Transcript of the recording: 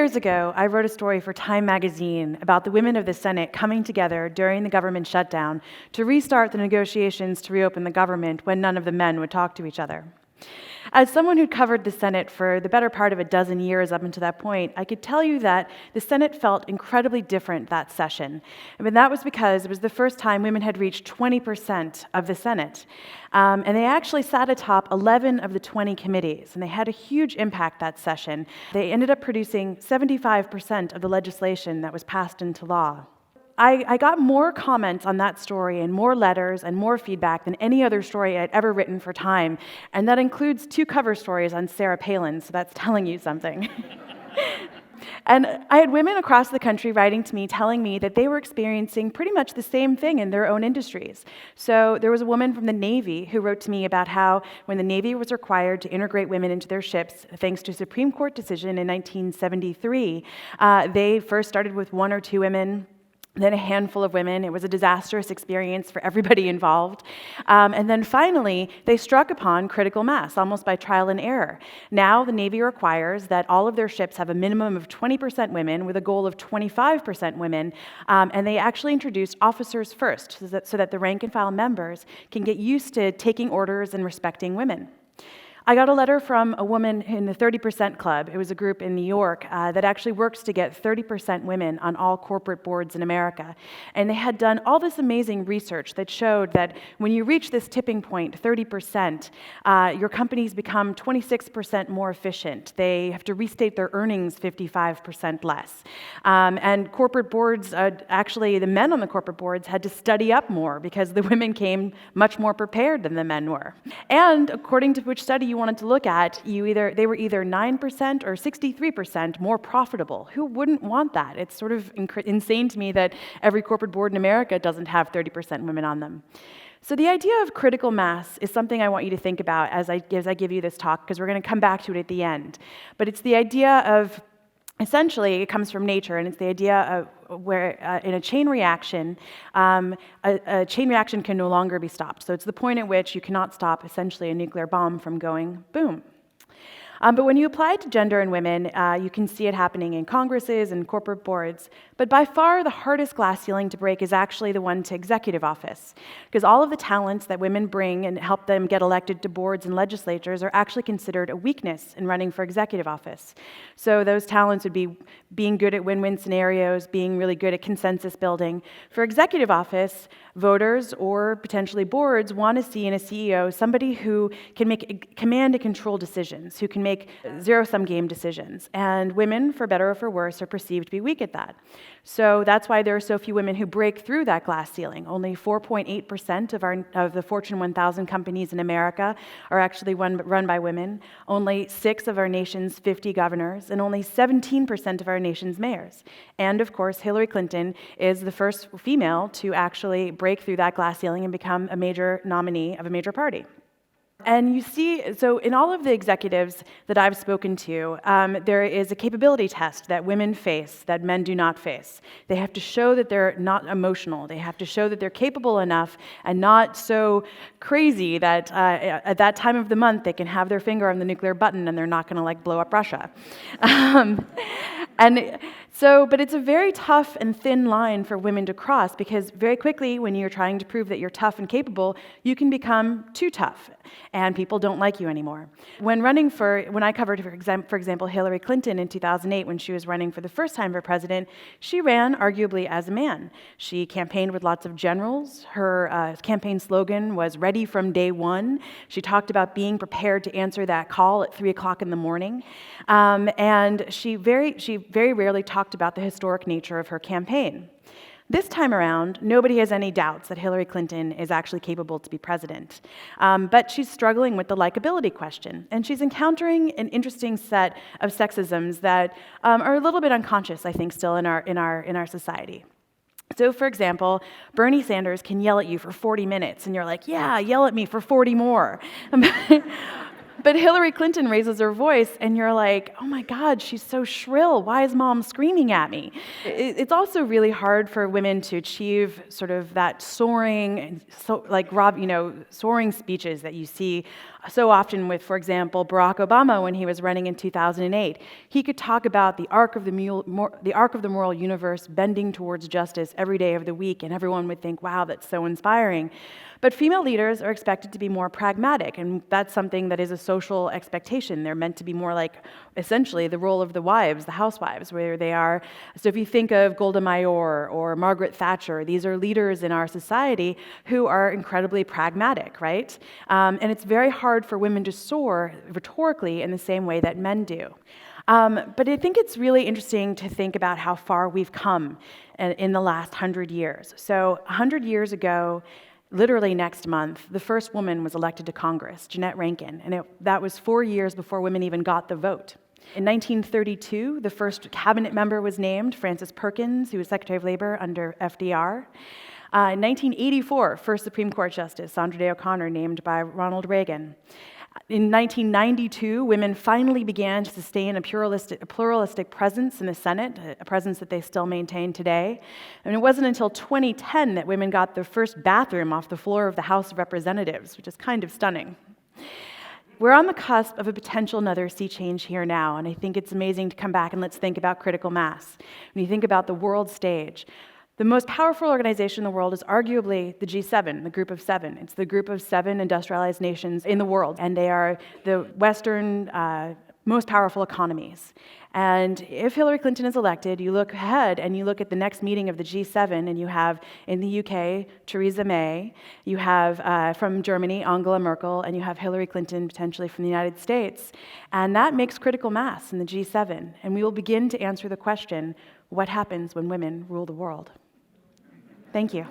years ago, I wrote a story for Time magazine about the women of the Senate coming together during the government shutdown to restart the negotiations to reopen the government when none of the men would talk to each other. As someone who'd covered the Senate for the better part of a dozen years up until that point, I could tell you that the Senate felt incredibly different that session. That was because it was the first time women had reached 20% of the Senate. And they actually sat atop 11 of the 20 committees, and they had a huge impact that session. They ended up producing 75% of the legislation that was passed into law. I got more comments on that story and more letters and more feedback than any other story I'd ever written for Time, and that includes 2 cover stories on Sarah Palin, so that's telling you something. And I had women across the country writing to me, telling me that they were experiencing pretty much the same thing in their own industries. So there was a woman from the Navy who wrote to me about how when the Navy was required to integrate women into their ships, thanks to a Supreme Court decision in 1973, they first started with 1 or 2 women, then a handful of women. It was a disastrous experience for everybody involved. And then finally, they struck upon critical mass, almost by trial and error. Now the Navy requires that all of their ships have a minimum of 20% women with a goal of 25% women, and they actually introduced officers first so that the rank and file members can get used to taking orders and respecting women. I got a letter from a woman in the 30% Club. It was a group in New York that actually works to get 30% women on all corporate boards in America. And they had done all this amazing research that showed that when you reach this tipping point, 30%, your companies become 26% more efficient. They have to restate their earnings 55% less. And corporate boards, actually the men on the corporate boards had to study up more because the women came much more prepared than the men were. And according to which study you wanted to look at, they were either 9% or 63% more profitable. Who wouldn't want that? It's sort of insane to me that every corporate board in America doesn't have 30% women on them. So the idea of critical mass is something I want you to think about as I give you this talk, because we're going to come back to it at the end. But it's the idea of, essentially, it comes from nature, and it's the idea of where in a chain reaction, a chain reaction can no longer be stopped. So it's the point at which you cannot stop, essentially, a nuclear bomb from going boom. But when you apply it to gender and women, you can see it happening in Congresses and corporate boards. But by far, the hardest glass ceiling to break is actually the one to executive office, because all of the talents that women bring and help them get elected to boards and legislatures are actually considered a weakness in running for executive office. So those talents would be being good at win-win scenarios, being really good at consensus building. For executive office, voters or potentially boards want to see in a CEO somebody who can make command and control decisions, who can make zero-sum game decisions. And women, for better or for worse, are perceived to be weak at that. So that's why there are so few women who break through that glass ceiling. Only 4.8% of the Fortune 1000 companies in America are actually run by women. Only 6 of our nation's 50 governors, and only 17% of our nation's mayors. And of course, Hillary Clinton is the first female to actually break through that glass ceiling and become a major nominee of a major party. And you see, so in all of the executives that I've spoken to, there is a capability test that women face that men do not face. They have to show that they're not emotional. They have to show that they're capable enough and not so crazy that at that time of the month they can have their finger on the nuclear button and they're not going to blow up Russia. But it's a very tough and thin line for women to cross, because very quickly, when you're trying to prove that you're tough and capable, you can become too tough, and people don't like you anymore. When I covered, for example, Hillary Clinton in 2008, when she was running for the first time for president, she ran arguably as a man. She campaigned with lots of generals. Her campaign slogan was "Ready from day one." She talked about being prepared to answer that call at 3 o'clock in the morning, and she very rarely talked about the historic nature of her campaign. This time around, nobody has any doubts that Hillary Clinton is actually capable to be president. But she's struggling with the likability question, and she's encountering an interesting set of sexisms that are a little bit unconscious, I think, still in our society. So, for example, Bernie Sanders can yell at you for 40 minutes, and you're like, yeah, yell at me for 40 more. But Hillary Clinton raises her voice, and you're like, oh my God, she's so shrill. Why is mom screaming at me? It's also really hard for women to achieve sort of that soaring speeches that you see So often with, for example, Barack Obama when he was running in 2008, he could talk about the arc of the moral universe bending towards justice every day of the week, and everyone would think, wow, that's so inspiring. But female leaders are expected to be more pragmatic, and that's something that is a social expectation. They're meant to be more like, essentially, the role of the wives, the housewives, where they are. So if you think of Golda Meir or Margaret Thatcher, these are leaders in our society who are incredibly pragmatic, right? And it's very hard for women to soar rhetorically in the same way that men do. But I think it's really interesting to think about how far we've come in the last 100 years. So 100 years ago, literally next month, the first woman was elected to Congress, Jeanette Rankin, and that was 4 years before women even got the vote. In 1932, the first cabinet member was named, Frances Perkins, who was Secretary of Labor under FDR. In 1984, first Supreme Court Justice, Sandra Day O'Connor, named by Ronald Reagan. In 1992, women finally began to sustain a pluralistic presence in the Senate, a presence that they still maintain today. And it wasn't until 2010 that women got their first bathroom off the floor of the House of Representatives, which is kind of stunning. We're on the cusp of a potential another sea change here now, and I think it's amazing to come back and let's think about critical mass. When you think about the world stage, the most powerful organization in the world is arguably the G7, the Group of Seven. It's the group of 7 industrialized nations in the world, and they are the Western most powerful economies. And if Hillary Clinton is elected, you look ahead and you look at the next meeting of the G7, and you have in the UK, Theresa May, you have from Germany, Angela Merkel, and you have Hillary Clinton potentially from the United States. And that makes critical mass in the G7. And we will begin to answer the question, what happens when women rule the world? Thank you.